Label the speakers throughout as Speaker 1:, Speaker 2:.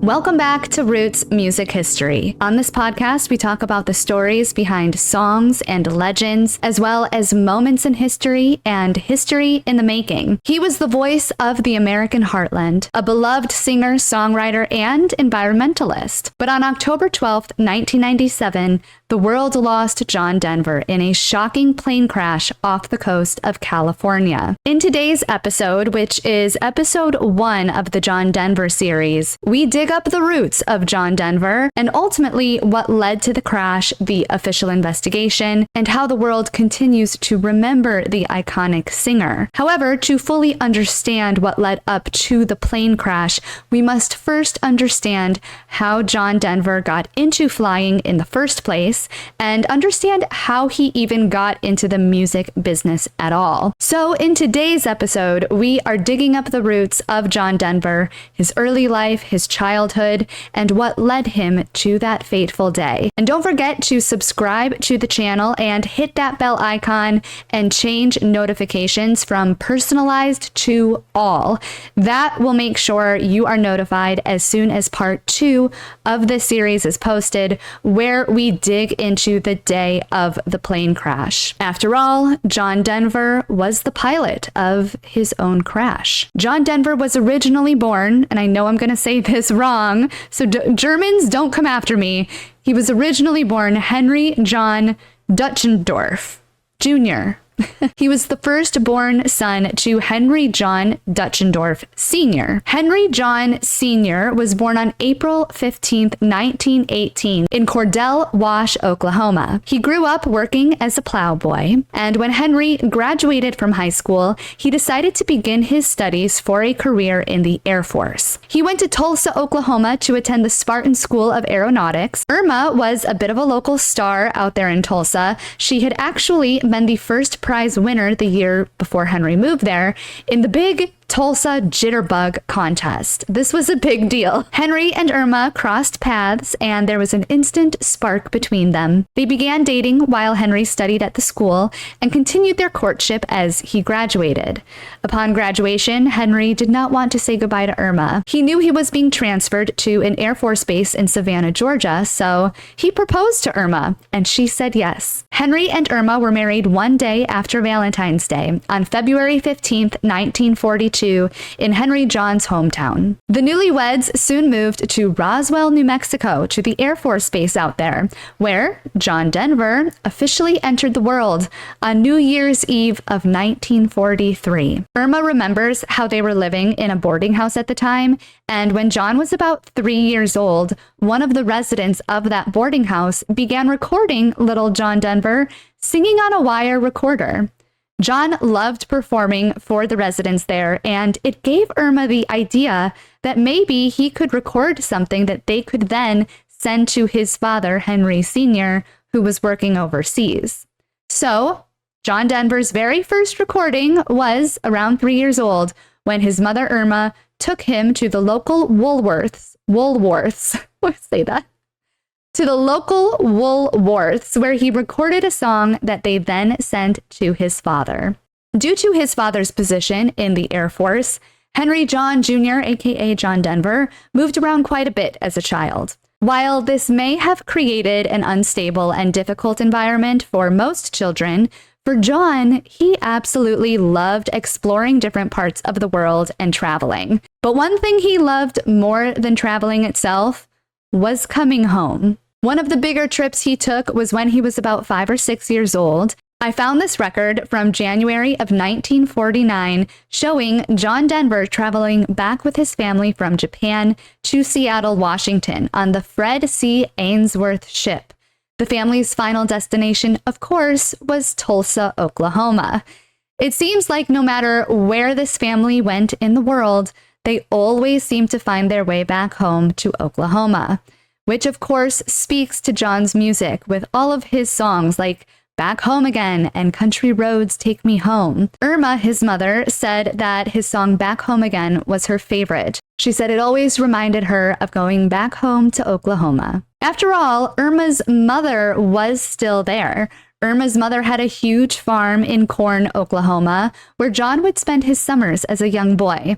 Speaker 1: Welcome back to Roots Music History. On this podcast, we talk about the stories behind songs and legends, as well as moments in history and history in the making. He was the voice of the American heartland, a beloved singer, songwriter, and environmentalist. But on October 12th, 1997, the world lost John Denver in a shocking plane crash off the coast of California. In today's episode, which is episode 1 of the John Denver series, we dig up the roots of John Denver and ultimately what led to the crash, the official investigation, and how the world continues to remember the iconic singer. However, to fully understand what led up to the plane crash, we must first understand how John Denver got into flying in the first place and understand how he even got into the music business at all. So in today's episode, we are digging up the roots of John Denver, his early life, his childhood, and what led him to that fateful day. And don't forget to subscribe to the channel and hit that bell icon and change notifications from personalized to all. That will make sure you are notified as soon as part 2 of this series is posted, where we dig into the day of the plane crash. After all, John Denver was the pilot of his own crash. John Denver was originally born, and I know I'm going to say this wrong, so Germans don't come after me. He was originally born Henry John Deutschendorf Jr. He was the firstborn son to Henry John Deutschendorf Sr. Henry John Sr. was born on April 15, 1918 in Cordell Wash, Oklahoma. He grew up working as a plowboy, and when Henry graduated from high school, he decided to begin his studies for a career in the Air Force. He went to Tulsa, Oklahoma to attend the Spartan School of Aeronautics. Irma was a bit of a local star out there in Tulsa. She had actually been the first prize winner the year before Henry moved there in the big Tulsa Jitterbug contest. This was a big deal. Henry and Irma crossed paths, and there was an instant spark between them. They began dating while Henry studied at the school and continued their courtship as he graduated. Upon graduation, Henry did not want to say goodbye to Irma. He knew he was being transferred to an Air Force base in Savannah, Georgia, so he proposed to Irma, and she said yes. Henry and Irma were married one day after Valentine's Day, on February 15th, 1942, in Henry John's hometown. The newlyweds soon moved to Roswell, New Mexico, to the Air Force Base out there, where John Denver officially entered the world on New Year's Eve of 1943. Irma remembers how they were living in a boarding house at the time, and when John was about 3 years old, one of the residents of that boarding house began recording little John Denver singing on a wire recorder. John loved performing for the residents there, and it gave Irma the idea that maybe he could record something that they could then send to his father, Henry Sr., who was working overseas. So, John Denver's very first recording was around 3 years old when his mother Irma took him to the local Woolworths, to the local Woolworths, where he recorded a song that they then sent to his father. Due to his father's position in the Air Force, Henry John Jr., aka John Denver, moved around quite a bit as a child. While this may have created an unstable and difficult environment for most children, for John, he absolutely loved exploring different parts of the world and traveling. But one thing he loved more than traveling itself was coming home. One of the bigger trips he took was when he was about 5 or 6 years old. I found this record from January of 1949 showing John Denver traveling back with his family from Japan to Seattle, Washington on the Fred C. Ainsworth ship. The family's final destination, of course, was Tulsa, Oklahoma. It seems like no matter where this family went in the world, they always seemed to find their way back home to Oklahoma, which of course speaks to John's music with all of his songs like Back Home Again and Country Roads Take Me Home. Irma, his mother, said that his song Back Home Again was her favorite. She said it always reminded her of going back home to Oklahoma. After all, Irma's mother was still there. Irma's mother had a huge farm in Corn, Oklahoma, where John would spend his summers as a young boy.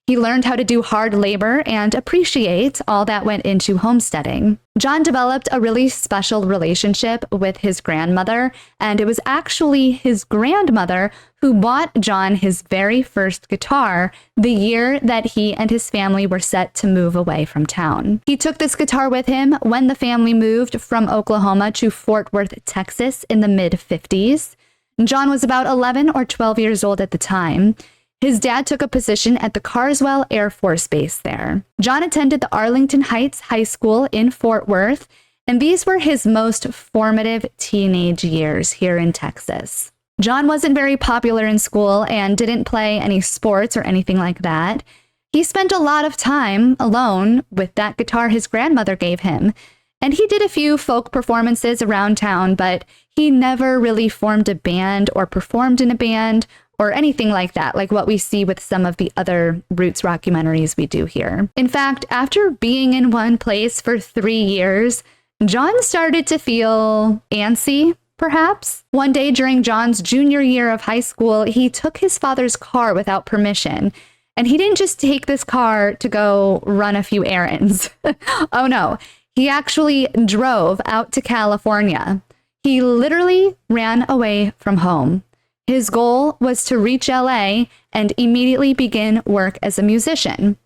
Speaker 1: He learned how to do hard labor and appreciate all that went into homesteading. John developed a really special relationship with his grandmother, and it was actually his grandmother who bought John his very first guitar the year that he and his family were set to move away from town. He took this guitar with him when the family moved from Oklahoma to Fort Worth, Texas in the mid-50s. John was about 11 or 12 years old at the time. His dad took a position at the Carswell Air Force Base there. John attended the Arlington Heights High School in Fort Worth, and these were his most formative teenage years here in Texas. John wasn't very popular in school and didn't play any sports or anything like that. He spent a lot of time alone with that guitar his grandmother gave him, and he did a few folk performances around town, but he never really formed a band or performed in a band or anything like that, like what we see with some of the other roots documentaries we do here. In fact, after being in one place for 3 years, John started to feel antsy, perhaps. One day during John's junior year of high school, he took his father's car without permission. And he didn't just take this car to go run a few errands. Oh no, he actually drove out to California. He literally ran away from home. His goal was to reach LA and immediately begin work as a musician.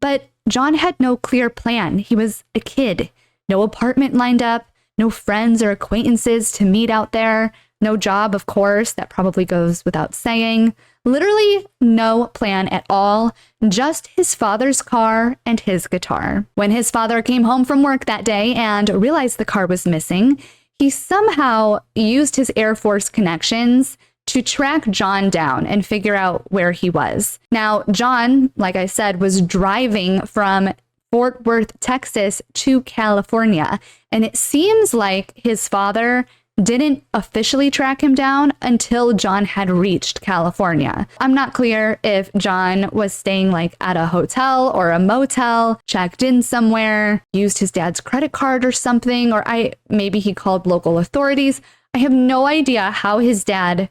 Speaker 1: But John had no clear plan. He was a kid. No apartment lined up, no friends or acquaintances to meet out there, no job, of course, that probably goes without saying. Literally no plan at all, just his father's car and his guitar. When his father came home from work that day and realized the car was missing, he somehow used his Air Force connections to track John down and figure out where he was. Now, John, like I said, was driving from Fort Worth, Texas to California, and it seems like his father didn't officially track him down until John had reached California. I'm not clear if John was staying like at a hotel or a motel, checked in somewhere, used his dad's credit card or something, or maybe he called local authorities. I have no idea how his dad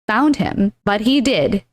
Speaker 1: found him, but he did.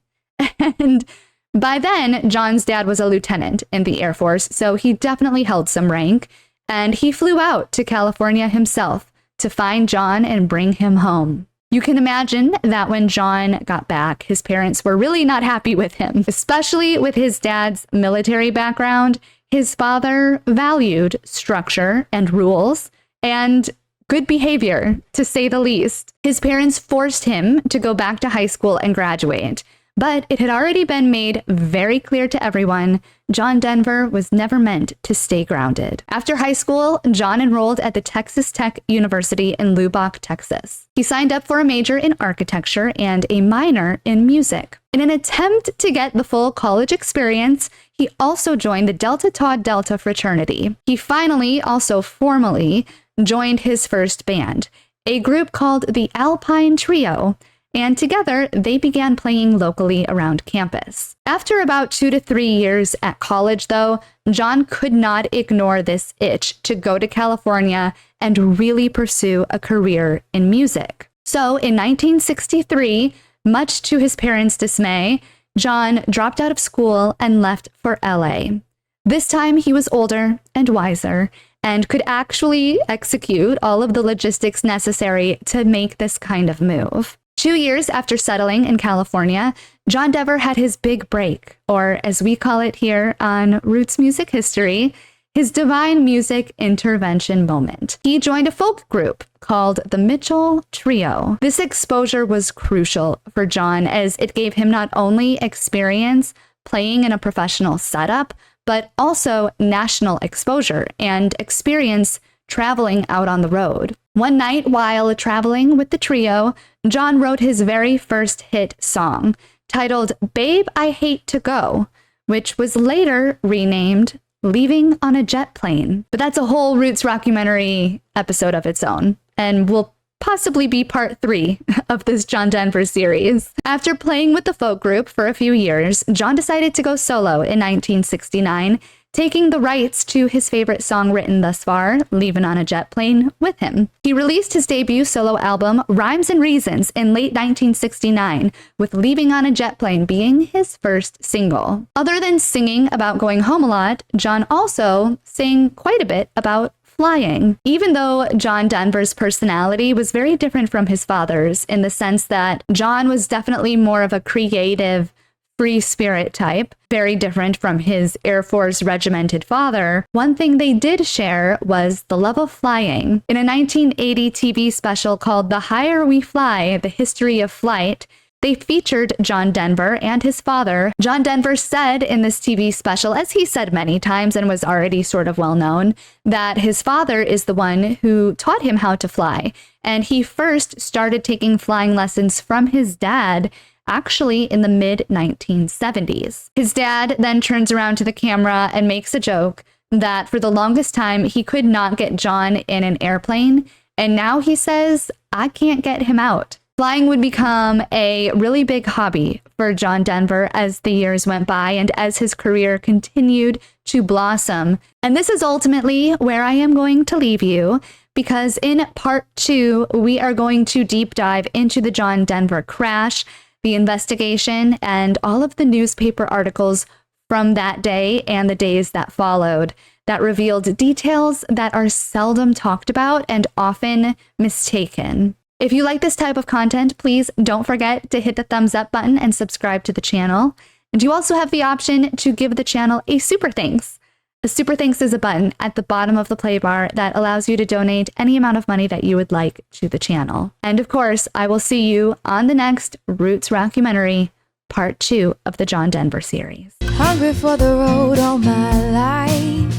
Speaker 1: And by then, John's dad was a lieutenant in the Air Force, so he definitely held some rank, and he flew out to California himself to find John and bring him home. You can imagine that when John got back, his parents were really not happy with him, especially with his dad's military background. His father valued structure and rules and good behavior, to say the least. His parents forced him to go back to high school and graduate. But it had already been made very clear to everyone, John Denver was never meant to stay grounded. After high school, John enrolled at the Texas Tech University in Lubbock, Texas. He signed up for a major in architecture and a minor in music. In an attempt to get the full college experience, he also joined the Delta Tau Delta fraternity. He finally, also formally, joined his first band, a group called the Alpine Trio, and together they began playing locally around campus. After about 2 to 3 years at college, though, John could not ignore this itch to go to California and really pursue a career in music. So in 1963, much to his parents' dismay, John dropped out of school and left for LA. This time he was older and wiser and could actually execute all of the logistics necessary to make this kind of move. 2 years after settling in California, John Denver had his big break, or as we call it here on Roots Music History, his divine music intervention moment. He joined a folk group called the Mitchell Trio. This exposure was crucial for John as it gave him not only experience playing in a professional setup, but also national exposure and experience traveling out on the road. One night while traveling with the trio, John wrote his very first hit song, titled Babe, I Hate to Go, which was later renamed Leaving on a Jet Plane. But that's a whole Roots documentary episode of its own, and will possibly be part 3 of this John Denver series. After playing with the folk group for a few years, John decided to go solo in 1969, taking the rights to his favorite song written thus far, Leavin' on a Jet Plane, with him. He released his debut solo album, Rhymes and Reasons, in late 1969, with Leaving on a Jet Plane being his first single. Other than singing about going home a lot, John also sang quite a bit about flying. Even though John Denver's personality was very different from his father's, in the sense that John was definitely more of a creative, free spirit type, very different from his Air Force regimented father, one thing they did share was the love of flying. In a 1980 TV special called The Higher We Fly, The History of Flight, they featured John Denver and his father. John Denver said in this TV special, as he said many times and was already sort of well known, that his father is the one who taught him how to fly. And he first started taking flying lessons from his dad actually in the mid-1970s. His dad then turns around to the camera and makes a joke that for the longest time he could not get John in an airplane, and now he says, I can't get him out. Flying would become a really big hobby for John Denver as the years went by and as his career continued to blossom. And this is ultimately where I am going to leave you, because in part 2, we are going to deep dive into the John Denver crash, the investigation, and all of the newspaper articles from that day and the days that followed that revealed details that are seldom talked about and often mistaken. If you like this type of content, please don't forget to hit the thumbs up button and subscribe to the channel. And you also have the option to give the channel a super thanks. A super thanks is a button at the bottom of the play bar that allows you to donate any amount of money that you would like to the channel. And of course, I will see you on the next Roots Rockumentary, part 2 of the John Denver series.
Speaker 2: Hungry for the road all my life,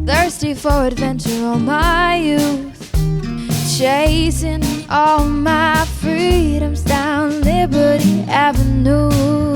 Speaker 2: thirsty for adventure all my youth, chasing all my freedoms down Liberty Avenue.